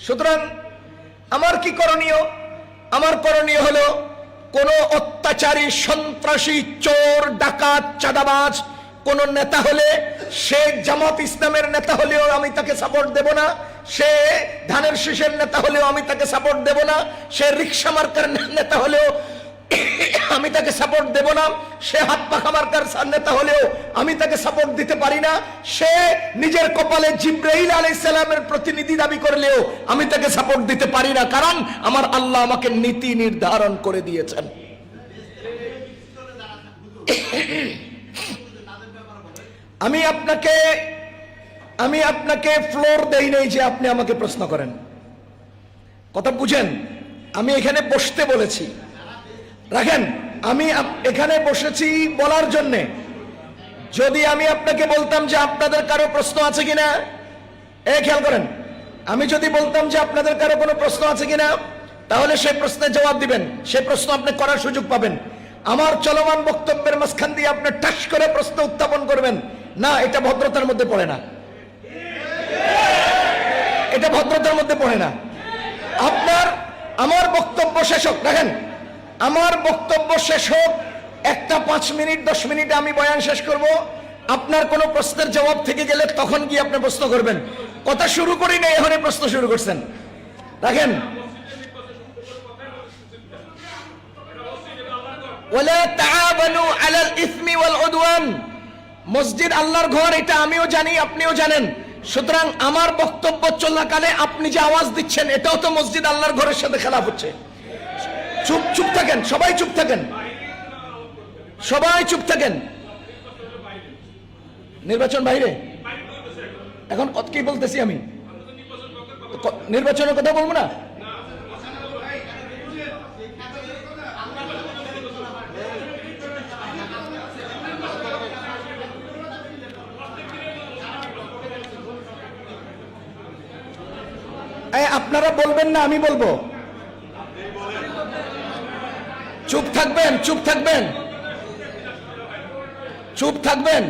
সুতরাং আমার কি করণীয়? আমার করণীয় হলো কোন অত্যাচারী, সন্ত্রাসী, চোর, ডাকাত, চাঁদাবাজ কোন নেতা হলে, সে জামাত ইসলামের নেতা হলেও আমি তাকে সাপোর্ট দেব না, সে ধানের শীষের নেতা হলেও আমি তাকে সাপোর্ট দেব না, সে রিক্সা মার্কার নেতা হলেও আমি তাকে সাপোর্ট দেব না, সে হাত পাখা মার্কার নেতা হলেও আমি তাকে সাপোর্ট দিতে পারি না, সে নিজের কপালে জিব্রাইল আলাইহিস সালামের প্রতিনিধি দাবি করলেও আমি তাকে সাপোর্ট দিতে পারি না। কারণ আমার আল্লাহ আমাকে নীতি নির্ধারণ করে দিয়েছেন। আমি আপনাকে ফ্লোর দেই নাই যে আপনি আমাকে প্রশ্ন করেন। কথা বুঝেন? আমি এখানে বসতে বলেছি। রাখেন, আমি এখানে বসেছি বলার জন্যে। যদি আমি আপনাকে বলতাম যে আপনাদের কারো প্রশ্ন আছে কিনা, খেয়াল করেন, আমি যদি বলতাম যে আপনাদের কারো কোনো প্রশ্ন আছে কিনা, তাহলে সেই প্রশ্নের জবাব দিবেন, সেই প্রশ্ন আপনি করার সুযোগ পাবেন। আমার চলমান বক্তব্যের মাঝখান দিয়ে আপনি ঠাস করে প্রশ্ন উত্থাপন করবেন না, এটা ভদ্রতার মধ্যে পড়ে না, এটা ভদ্রতার মধ্যে পড়ে না। আমার বক্তব্য শেষ হোক, দেখেন, আমার বক্তব্য শেষ হোক, একটা 5 মিনিট 10 মিনিটে আমি বয়ান শেষ করব। আপনার কোনো প্রশ্নের জবাব থেকে গেলে তখন গিয়ে আপনি প্রশ্ন করবেন। কথা শুরু করি না, এখনই প্রশ্ন শুরু করছেন। দেখেন, ওয়ালা তাআওয়ানু আলাল ইসমি ওয়াল উদওয়ান, মসজিদ আল্লাহর ঘর, এটা আমিও জানি, আপনিও জানেন। সুতরাং আমার বক্তব্য চলাকালে আপনি যে আওয়াজ দিচ্ছেন, এটাও তো মসজিদ আল্লাহর ঘরের সাথে খেলাফ হচ্ছে। চুপ থাকেন, সবাই চুপ থাকেন, সবাই চুপ থাকেন। নির্বাচন বাইরে, এখন কি বলতেছি আমি? নির্বাচনের কথা বলবো না? আপনারা বলবেন না, আমি বলবো? চুপ থাকবেন, চুপ থাকবেন, চুপ থাকবেন।